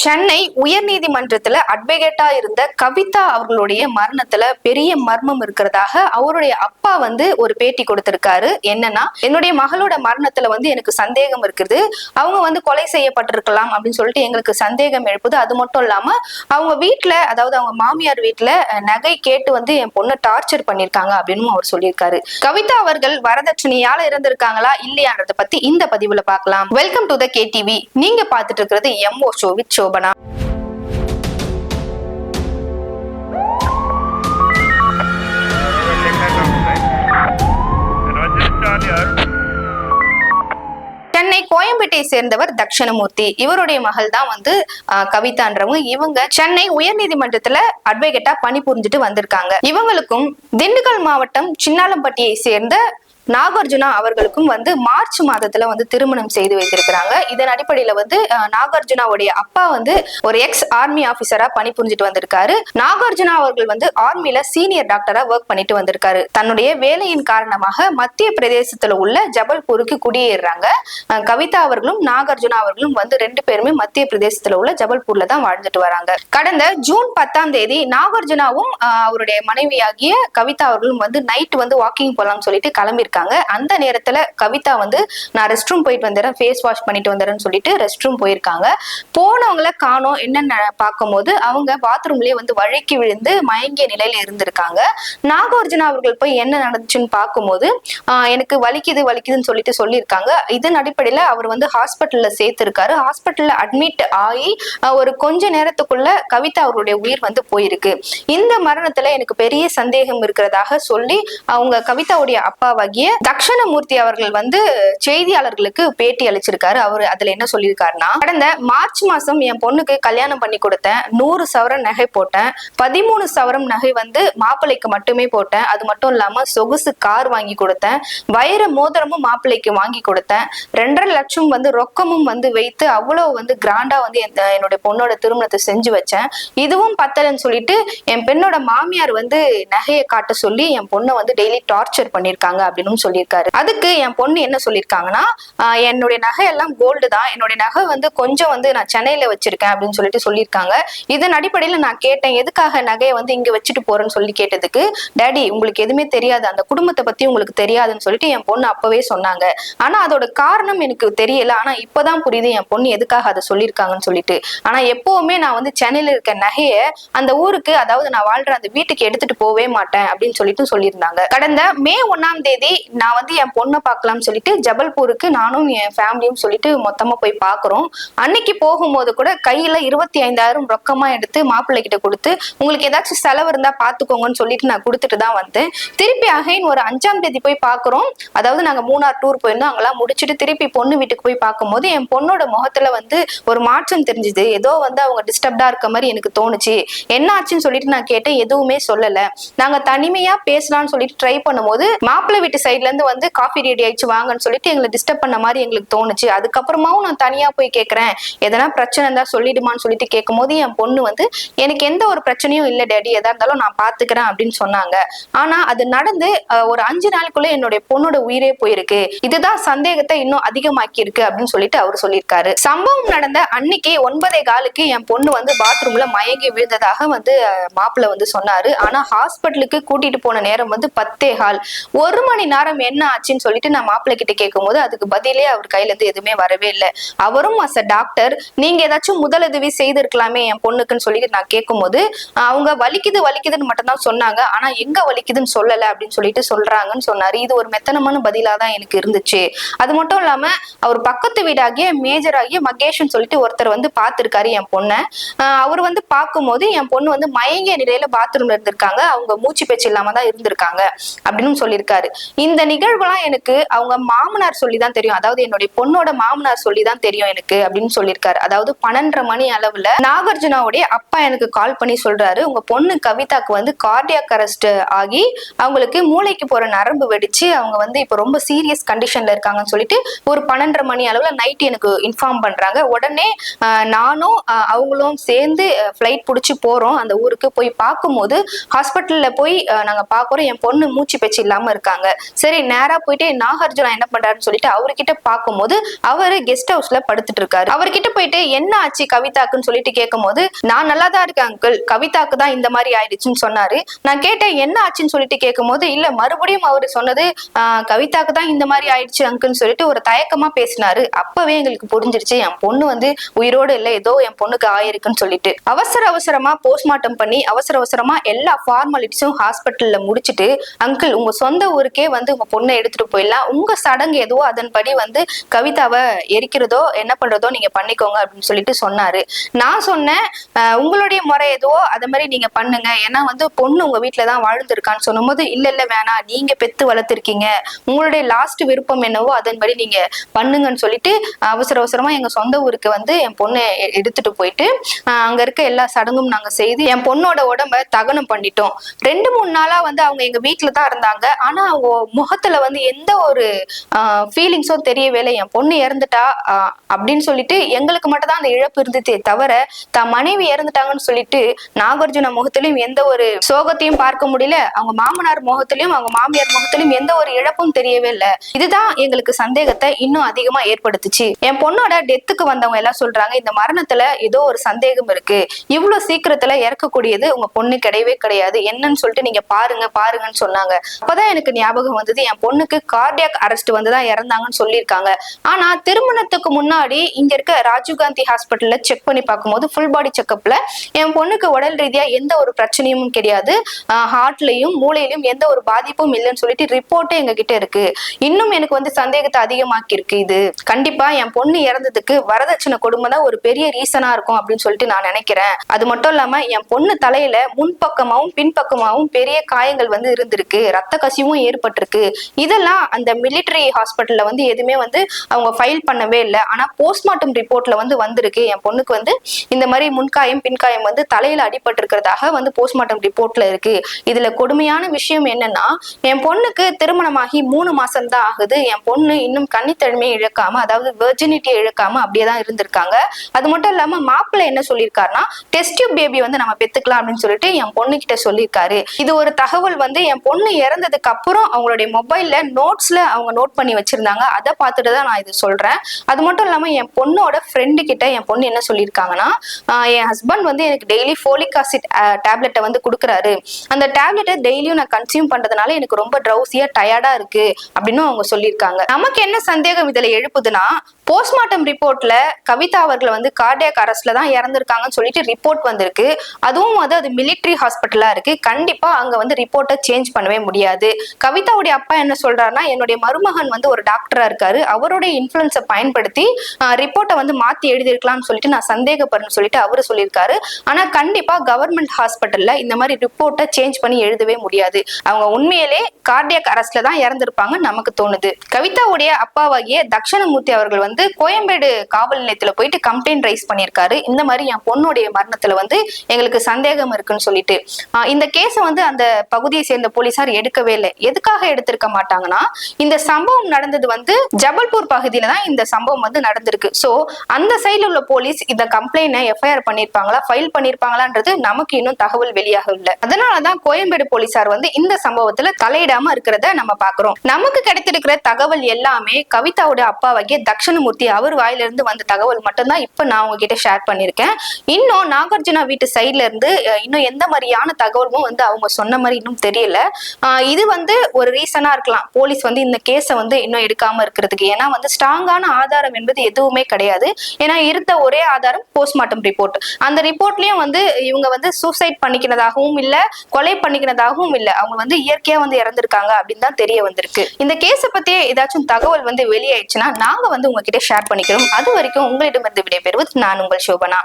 சென்னை உயர்நீதிமன்றத்துல அட்வொகேட்டா இருந்த கவிதா அவர்களுடைய மரணத்துல பெரிய மர்மம் இருக்கிறதாக அவருடைய அப்பா ஒரு பேட்டி கொடுத்திருக்காரு. என்னன்னா, என்னுடைய மகளோட மரணத்துல எனக்கு சந்தேகம் இருக்குது, அவங்க கொலை செய்யப்பட்டிருக்கலாம் அப்படின்னு சொல்லிட்டு எங்களுக்கு சந்தேகம் எழுப்புது. அது மட்டும் இல்லாம அவங்க வீட்டுல, அதாவது அவங்க மாமியார் வீட்டுல நகை கேட்டு என் பொண்ணை டார்ச்சர் பண்ணிருக்காங்க அப்படின்னு அவர் சொல்லியிருக்காரு. கவிதா அவர்கள் வரதட்சணையால இருந்திருக்காங்களா இல்லையான்றத பத்தி இந்த பதிவுல பார்க்கலாம். Welcome to the KTV. நீங்க பாத்துட்டு இருக்கிறது MO show with Shobana. Chennai கோயம்பேட்டை சேர்ந்தவர் தட்சணமூர்த்தி. இவருடைய மகள் தான் கவிதான்றவங்க. இவங்க சென்னை உயர்நீதிமன்றத்துல அட்வொகேட்டா பணிபுரிஞ்சுட்டு வந்திருக்காங்க. இவங்களுக்கும் திண்டுக்கல் மாவட்டம் சின்னாலம்பட்டியை சேர்ந்த நாகார்ஜுனா அவர்களுக்கும் மார்ச் மாதத்துல திருமணம் செய்து வைத்திருக்கிறாங்க. இதன் அடிப்படையில நாகார்ஜுனாவுடைய அப்பா ஒரு எக்ஸ் ஆர்மி ஆபீசரா பணிபுரிஞ்சிட்டு வந்திருக்காரு. நாகார்ஜுனா அவர்கள் ஆர்மில சீனியர் டாக்டரா ஒர்க் பண்ணிட்டு வந்திருக்காரு. தன்னுடைய வேலையின் காரணமாக மத்திய பிரதேசத்துல உள்ள ஜபல்பூருக்கு குடியேறாங்க. கவிதா அவர்களும் நாகார்ஜுனா அவர்களும் ரெண்டு பேருமே மத்திய பிரதேசத்துல உள்ள ஜபல்பூர்ல தான் வாழ்ந்துட்டு வராங்க. கடந்த ஜூன் 10ஆம் தேதி நாகார்ஜுனாவும் அவருடைய மனைவியாகிய கவிதா அவர்களும் நைட் வாக்கிங் போலாம்னு சொல்லிட்டு கிளம்பி அந்த நேரத்துல கவிதா நான் ரெஸ்ட் ரூம் போயிட்டு வந்துடுறேன், ஃபேஸ் வாஷ் பண்ணிட்டு வந்துடுறேன்னு சொல்லிட்டு ரெஸ்ட் ரூம் போயிருக்காங்க. போனவங்கள காணோம். என்னன்னு பார்க்கும்போது அவங்க பாத்ரூம்லயே வழுக்கி விழுந்து மயங்கிய நிலையில இருந்திருக்காங்க. நாகார்ஜுனா அவர்கள் போய் என்ன நடந்துச்சுன்னு பார்க்கும்போது எனக்கு வலிக்குதுன்னு சொல்லிட்டு சொல்லியிருக்காங்க. இதன் அடிப்படையில அவர் ஹாஸ்பிட்டல்ல சேர்த்திருக்காரு. ஹாஸ்பிட்டல்ல அட்மிட் ஆகி ஒரு கொஞ்ச நேரத்துக்குள்ள கவிதா அவருடைய உயிர் போயிருக்கு. இந்த மரணத்துல எனக்கு பெரிய சந்தேகம் இருக்கிறதாக சொல்லி அவங்க கவிதாவுடைய அப்பாவாகிய தட்சணமூர்த்தி அவர்கள் செய்தியாளர்களுக்கு பேட்டி அளிச்சிருக்காரு. அவர் அதுல என்ன சொல்லியிருக்காருன்னா, கடந்த மார்ச் மாசம் என் பொண்ணுக்கு கல்யாணம் பண்ணி கொடுத்தேன், 100 சவரம் நகை போட்டேன், 13 சவரம் நகை மாப்பிள்ளைக்கு மட்டுமே போட்டேன். அது மட்டும் இல்லாம சொகுசு கார் வாங்கி கொடுத்தேன், வைர மோதிரமும் மாப்பிள்ளைக்கு வாங்கி கொடுத்தேன், 2.5 லட்சம் ரொக்கமும் வைத்து அவ்வளவு கிராண்டா என்னோட பொண்ணோட திருமணத்தை செஞ்சு வச்சேன். இதுவும் பத்தலன்னு சொல்லிட்டு என் பெண்ணோட மாமியார் நகையை காட்ட சொல்லி என் பொண்ணை டெய்லி டார்ச்சர் பண்ணிருக்காங்க அப்படின்னு சொல்லியிருக்காரு. அதுக்கு என் பொண்ணு என்ன சொல்லியிருக்காங்கன்னா, என்னுடைய நகை எல்லாம் கோல்டு தான், என்னுடைய நகை கொஞ்சம் நான் சென்னையில வச்சிருக்கேன் அப்படின்னு சொல்லிட்டு சொல்லியிருக்காங்க. இதன் அடிப்படையில நான் கேட்டேன், எதுக்காக நகையை இங்க வச்சுட்டு போறேன்னு சொல்லி கேட்டதுக்கு, டாடி உங்களுக்கு எதுவுமே தெரியாது, அந்த குடும்பத்தை பத்தி உங்களுக்கு தெரியாதுன்னு சொல்லிட்டு என் பொண்ணு அப்பவே சொன்னாங்க. ஆனா அதோட காரணம் எனக்கு தெரியல. ஆனா இப்பதான் புரியுது என் பொண்ணு எதுக்காக அதை சொல்லியிருக்காங்கன்னு சொல்லிட்டு. ஆனா எப்பவுமே நான் சென்னையில இருக்க நகைய அந்த ஊருக்கு, அதாவது நான் வாழ்ற அந்த வீட்டுக்கு எடுத்துட்டு போவே மாட்டேன் அப்படின்னு சொல்லிட்டு சொல்லியிருந்தாங்க. கடந்த மே 1ஆம் தேதி நான் என் பொண்ணை பார்க்கலாம்னு சொல்லிட்டு ஜபல்பூருக்கு நானும் என் ஃபேமிலியும் சொல்லிட்டு மொத்தமா போய் பாக்குறோம். அன்னைக்கு போகும்போது கூட கையில 25,000 ரொக்கமா எடுத்து மாப்பிள்ளை கிட்ட கொடுத்து, உங்களுக்கு ஏதாச்சும் செலவு இருந்தா பாத்துக்கோங்கன்னு சொல்லிட்டு நான் கொடுத்துட்டு தான் வந்தேன். திருப்பி அகைன் ஒரு 5ஆம் தேதி போய் பாக்குறோம். அதாவது நாங்க மூணார் டூர் போயிருந்தோம். அங்கெல்லாம் முடிச்சுட்டு திருப்பி பொண்ணு வீட்டுக்கு போய் பார்க்கும்போது என் பொண்ணோட முகத்துல ஒரு மாற்றம் தெரிஞ்சுது. ஏதோ அவங்க டிஸ்டர்ப்டா இருக்க மாதிரி எனக்கு தோணுச்சு. என்ன ஆச்சுன்னு சொல்லிட்டு நான் கேட்டேன். எதுவுமே சொல்லல. நாங்க தனிமையா பேசலாம்னு சொல்லிட்டு ட்ரை பண்ணும்போது மாப்பிள்ளை வீட்டு சைட்ல இருந்து காஃபி ரெடி ஆயிடுச்சு வாங்கன்னு சொல்லிட்டு எங்களை டிஸ்டர்ப் பண்ண மாதிரி எங்களுக்கு தோணுச்சு. அதுக்கப்புறமாவும் நான் தனியா போய் கேட்கறேன், எதனா பிரச்சனை இருந்தா சொல்லிடுமான்னு சொல்லிட்டு கேட்கும் போது என் பொண்ணு எனக்கு எந்த ஒரு பிரச்சனையும் இல்லை டேடி, எதா இருந்தாலும் நான் பாத்துக்கிறேன் அப்படின்னு சொன்னாங்க. ஆனா அது நடந்து ஒரு 5 நாளுக்குள்ள என்னுடைய பொண்ணோட உயிரே போயிருக்கு. இதுதான் சந்தேகத்தை இன்னும் அதிகமாக்கி இருக்கு அப்படின்னு சொல்லிட்டு அவர் சொல்லியிருக்காரு. சம்பவம் நடந்த அன்னைக்கு 9:15 என் பொண்ணு பாத்ரூம்ல மயங்கி விழுந்ததாக மாப்பிள்ளை சொன்னாரு. ஆனா ஹாஸ்பிட்டலுக்கு கூட்டிட்டு போன நேரம் 10:15. 1 மணி நேரம் என்ன ஆச்சுன்னு சொல்லிட்டு நான் மாப்பிள்ளை கிட்ட கேட்கும் போது அதுக்கு பதிலே அவர் கையில இருந்து எதுவுமே வரவே இல்லை. அவரும் அஸ் அ டாக்டர், நீங்க ஏதாச்சும் முதலுதவி செய்திருக்கலாமே என் பொண்ணுக்குன்னு சொல்லிட்டு நான் கேட்கும் போது அவங்க வலிக்குதுன்னு மட்டும் தான் சொன்னாங்க. ஆனா எங்க வலிக்குதுன்னு சொல்லல அப்படின்னு சொல்லிட்டு சொல்றாங்கன்னு சொன்னாரு. இது ஒரு மெத்தனமான பதிலா தான் எனக்கு இருந்துச்சு. அது மட்டும் இல்லாம அவர் பக்கத்து வீடாகிய மேஜர் ஆகிய மகேஷ்ன்னு சொல்லிட்டு ஒருத்தர் பாத்துருக்காரு என் பொண்ணை. அவர் பார்க்கும்போது என் பொண்ணு மயங்கிய நிலையில பாத்ரூம்ல இருந்திருக்காங்க. அவங்க மூச்சு பேச்சு இல்லாம தான் இருந்திருக்காங்க அப்படின்னு சொல்லியிருக்காரு. இந்த நிகழ்வுலாம் எனக்கு அவங்க மாமனார் சொல்லிதான் தெரியும், அதாவது என்னுடைய பொண்ணோட மாமனார் சொல்லிதான் தெரியும் எனக்கு அப்படின்னு சொல்லியிருக்காரு. அதாவது 12:30 மணி அளவுல நாகார்ஜுனாவுடைய அப்பா எனக்கு கால் பண்ணி சொல்றாரு, உங்க பொண்ணு கவிதாக்கு கார்டியாக் அரெஸ்ட் ஆகி அவங்களுக்கு மூளைக்கு போற நரம்பு வெடிச்சு அவங்க இப்ப ரொம்ப சீரியஸ் கண்டிஷன்ல இருக்காங்கன்னு சொல்லிட்டு ஒரு 12:30 மணி அளவுல நைட் எனக்கு இன்ஃபார்ம் பண்றாங்க. உடனே நானும் அவங்களும் சேர்ந்து ஃபிளைட் பிடிச்சி போறோம் அந்த ஊருக்கு. போய் பார்க்கும்போது ஹாஸ்பிட்டல்ல போய் நாங்க பாக்குறோம், என் பொண்ணு மூச்சு பேச்சு இல்லாம இருக்காங்க. சரி நேரா போயிட்டு நாகார்ஜுனா என்ன பண்றாருன்னு சொல்லிட்டு அவர்கிட்ட பார்க்கும்போது அவரு கெஸ்ட் ஹவுஸ்ல படுத்துட்டு இருக்காரு. அவர்கிட்ட போயிட்டு என்ன ஆச்சு கவிதாக்குன்னு சொல்லிட்டு கேட்கும் போது நான் நல்லா தான் இருக்கேன் அங்கிள், கவிதாக்கு தான் இந்த மாதிரி ஆயிடுச்சுன்னு சொன்னாரு. நான் கேட்டேன் என்ன ஆச்சுன்னு சொல்லிட்டு கேட்கும் போது இல்ல மறுபடியும் அவரு சொன்னது கவிதாக்கு தான் இந்த மாதிரி ஆயிடுச்சு அங்கிள்னு சொல்லிட்டு ஒரு தயக்கமா பேசினாரு. அப்பவே எங்களுக்கு புரிஞ்சிருச்சு என் பொண்ணு வந்து உயிரோடு இல்லை, ஏதோ என் பொண்ணுக்கு ஆயிருக்குன்னு சொல்லிட்டு அவசரமா போஸ்ட்மார்ட்டம் பண்ணி அவசரமா எல்லா ஃபார்மாலிட்டிஸும் ஹாஸ்பிட்டல்ல முடிச்சுட்டு அங்கிள் உங்க சொந்த ஊருக்கே வந்து உங்க பொண்ணை எடுத்துட்டு போயிடலாம், உங்க சடங்கு எதுவோ அதன்படி வந்து கவிதாவை எரிக்கிறதோ என்ன பண்றதோ நீங்க பண்ணிக்கோங்க அப்படின்னு சொல்லிட்டு சொன்னாரு. நான் சொன்னேன் உங்களுடைய முறை எதுவோ அதை மாதிரி நீங்க பண்ணுங்க, ஏன்னா வந்து பொண்ணு உங்க வீட்டுலதான் வாழ்ந்துருக்கான்னு சொல்லும் போது இல்ல வேணாம், நீங்க பெத்து வளர்த்திருக்கீங்க, உங்களுடைய லாஸ்ட் விருப்பம் என்னவோ அதன்படி நீங்க பண்ணுங்கன்னு சொல்லிட்டு அவசரமா எங்க சொந்த ஊருக்கு வந்து என் பொண்ணை எடுத்துட்டு போயிட்டு அங்க இருக்க எல்லா சடங்கும் நாங்க செய்து என் பொண்ணோட உடம்ப தகனம் பண்ணிட்டோம். 2-3 நாளா வந்து அவங்க எங்க வீட்டுல தான் இருந்தாங்க. ஆனா அவங்க முகத்துல வந்து எந்த ஒரு ஃபீலிங்ஸும் தெரியவே இல்லை. என் பொண்ணு இறந்துட்டா அப்படின்னு சொல்லிட்டு எங்களுக்கு மட்டும் தான் அந்த இழப்பு இருந்ததே தவிர தான் மனைவி இறந்துட்டாங்கன்னு சொல்லிட்டு நாகார்ஜுனா முகத்திலையும் எந்த ஒரு சோகத்தையும் பார்க்க முடியல, அவங்க மாமனார் முகத்திலையும் அவங்க மாமியார் முகத்திலையும் எந்த ஒரு இழப்பும் தெரியவே இல்லை. இதுதான் எங்களுக்கு சந்தேகத்தை இன்னும் அதிகமா ஏற்படுத்துச்சு. என் பொண்ணோட டெத்துக்கு வந்தவங்க எல்லாம் சொல்றாங்க இந்த மரணத்துல ஏதோ ஒரு சந்தேகம் இருக்கு, இவ்வளவு சீக்கிரத்துல இறக்கக்கூடியது உங்க பொண்ணு கிடையவே கிடையாது, என்னன்னு சொல்லிட்டு நீங்க பாருங்கன்னு சொன்னாங்க. அப்பதான் எனக்கு ஞாபகம் வந்தது என் பொண்ணுக்கு கார்டியாக் அரெஸ்ட் வந்துதான் இறந்தாங்கன்னு சொல்லியிருக்காங்க. ஆனா திருமணத்துக்கு முன்னாடி இங்க இருக்க ராஜீவ்காந்தி ஹாஸ்பிட்டல்ல செக் பண்ணி பார்க்கும்போது ஃபுல் பாடி செக்அப்ல என் பொண்ணுக்கு உடல் ரீதியா எந்த ஒரு பிரச்சனையும் கிடையாது, ஹார்ட்லயும் மூளையிலும் எந்த ஒரு பாதிப்பும் இல்லைன்னு சொல்லிட்டு ரிப்போர்ட்டே எங்க கிட்ட இருக்கு. இன்னும் எனக்கு வந்து சந்தேகத்தை அதிகமாக்கி இருக்கு. இது கண்டிப்பா என் பொண்ணு இறந்ததுக்கு வரதட்சணை கொடுமை தான் ஒரு பெரிய ரீசனா இருக்கும் அப்படின்னு சொல்லிட்டு நான் நினைக்கிறேன். அது மட்டும் இல்லாம என் பொண்ணு தலையில முன்பக்கமாவும் பின்பக்கமாவும் பெரிய காயங்கள் வந்து இருந்திருக்கு, ரத்த கசிவும் ஏற்பட்டிருக்கு. இதெல்லாம் அந்த மிலிட்டரி ஹாஸ்பிட்டல்ல வந்து எதுவுமே வந்து அவங்க ஃபைல் பண்ணவே இல்லை. ஆனா போஸ்ட்மார்ட்டம் ரிப்போர்ட்ல வந்து வந்திருக்கு என் பொண்ணுக்கு வந்து இந்த மாதிரி முன்காயம் பின்காயம் வந்து தலையில அடிபட்டு இருக்கிறதாக வந்து போஸ்ட்மார்ட்டம் ரிப்போர்ட்ல இருக்கு. இதுல கொடுமையான விஷயம் என்னன்னா என் பொண்ணுக்கு திருமணமாகி 3 மாசம் தான் ஆகுது. என் பொண்ணு இன்னும் கன்னித்தன்மையை இழக்காம, அதாவது வெர்ஜினிட்டியை இழக்காம அப்படியேதான் இருந்திருக்காங்க. அது மட்டும் இல்லாம மாப்பிள்ளை என்ன சொல்லியிருக்காருன்னா டெஸ்ட் டியூப் பேபி வந்து நம்ம பெத்துக்கலாம் அப்படின்னு சொல்லிட்டு என் பொண்ணு கிட்ட சொல்லியிருக்காரு. இது ஒரு தகவல் வந்து என் பொண்ணு இறந்ததுக்கு அப்புறம் அவங்களுடைய மொபைல்ல நோட்ஸ்ல அவங்க நோட் பண்ணி வச்சிருந்தாங்க. அதை பார்த்துட்டு தான் நான் இது சொல்றேன். அது மட்டும் இல்லாம என் பொண்ணோட ஃப்ரெண்டு கிட்ட என் பொண்ணு என்ன சொல்லியிருக்காங்கன்னா என் ஹஸ்பண்ட் வந்து எனக்கு டெய்லி ஃபோலிக் ஆசிட் டேப்லெட்டை வந்து கொடுக்குறாரு, அந்த டேப்லெட்டை டெய்லியும் நான் கன்சியூம் பண்றதுனால எனக்கு ரொம்ப ட்ரௌசியா டயர்டா இருக்கு அப்படின்னு அவங்க சொல்லியிருக்காங்க. நமக்கு என்ன சந்தேகம் இதுல எழுப்புதுன்னா போஸ்ட்மார்ட்டம் ரிப்போர்ட்ல கவிதா அவர்கள் வந்து கார்டியாக் அரெஸ்ட்ல தான் இறந்திருக்காங்கன்னு சொல்லிட்டு ரிப்போர்ட் வந்திருக்கு. அதுவும் வந்து அது மிலிட்டரி ஹாஸ்பிட்டலா இருக்கு. கண்டிப்பா அங்க வந்து ரிப்போர்ட்டை சேஞ்ச் பண்ணவே முடியாது. கவிதாவுடைய அப்பா என்ன சொல்றாருன்னா என்னுடைய மருமகன் வந்து ஒரு டாக்டரா இருக்காரு, அவருடைய இன்ஃபுளுன்ஸை பயன்படுத்தி ரிப்போர்ட்டை வந்து மாத்தி எழுதிருக்கலாம்னு சொல்லிட்டு நான் சந்தேகப்படுறேன்னு சொல்லிட்டு அவரு சொல்லியிருக்காரு. ஆனா கண்டிப்பா கவர்மெண்ட் ஹாஸ்பிட்டல்ல இந்த மாதிரி ரிப்போர்ட்டை சேஞ்ச் பண்ணி எழுதவே முடியாது. அவங்க உண்மையிலே கார்டியாக் அரெஸ்ட்ல தான் இறந்திருப்பாங்க நமக்கு தோணுது. கவிதாவுடைய அப்பாவாகிய தக்ஷணமூர்த்தி அவர்கள் வந்து கோயம்பேடு காவல் நிலையத்துல போயிட்டு கம்ப்ளைண்ட் ரைஸ் பண்ணியிருக்காரு. இந்த மாதிரி என் பொண்ணுடைய மரணத்துல வந்து எங்களுக்கு சந்தேகம் இருக்குன்னு சொல்லிட்டு இந்த கேஸை வந்து அந்த பகுதியை சேர்ந்த போலீசார் எடுக்கவே இல்லை. எதுக்காக எடுத்திருக்க மாட்டாங்கன்னா இந்த சம்பவம் நடந்தது வந்து ஜபல்பூர் பகுதியில தான் இந்த சம்பவம் வந்து நடந்திருக்கு. சோ அந்த சைட்ல உள்ள போலீஸ் இந்த கம்ப்ளைண்ட் எஃப்ஐஆர் பண்ணிருப்பாங்களா ஃபைல் பண்ணிருப்பாங்களான்றது நமக்கு இன்னும் தகவல் வெளியாக இல்லை. அதனாலதான் கோயம்பேடு போலீசார் வந்து இந்த சம்பவத்துல தலையிடாம இருக்கிறத நம்ம பாக்குறோம். நமக்கு கிடைத்திருக்கிற தகவல் எல்லாமே கவிதாவோட அப்பாவாகிய தக்ஷணமூர்த்தி அவர் வாயிலிருந்து வந்த தகவல் மட்டும்தான் இப்ப நான் உங்ககிட்ட ஷேர் பண்ணிருக்கேன். இன்னும் நாகார்ஜுனா வீட்டு சைட்ல இருந்து இன்னும் எந்த மாதிரியான தகவலும் வந்து அவங்க சொன்ன மாதிரி இன்னும் தெரியல. இது வந்து ஒரு ரீசனா இருக்கலாம் போலீஸ் வந்து இந்த கேஸை வந்து இன்னும் எடுக்காம இருக்கிறதுக்கு. ஏன்னா வந்து ஸ்ட்ராங்கான ஆதாரம் என்பது எதுவுமே கிடையாது. ஏன்னா இருந்த ஒரே ஆதாரம் போஸ்ட்மார்ட்டம் ரிப்போர்ட். அந்த ரிப்போர்ட்லயும் வந்து இவங்க வந்து சூசைட் பண்ணிக்கிறதாகவும் இல்ல கொலை பண்ணிக்கிறதாகவும் இல்ல, அவங்க வந்து இயற்கையா வந்து இறந்திருக்காங்க அப்படின்னு தான் தெரிய வந்திருக்கு. இந்த கேஸை பத்தி ஏதாச்சும் தகவல் வந்து வெளியாயிடுச்சுன்னா நாங்க வந்து உங்ககிட்ட ஷேர் பண்ணிக்கிறோம். அது வரைக்கும் உங்களிடமிருந்து விடைபெறுவது நான் உங்கள் சோபனா.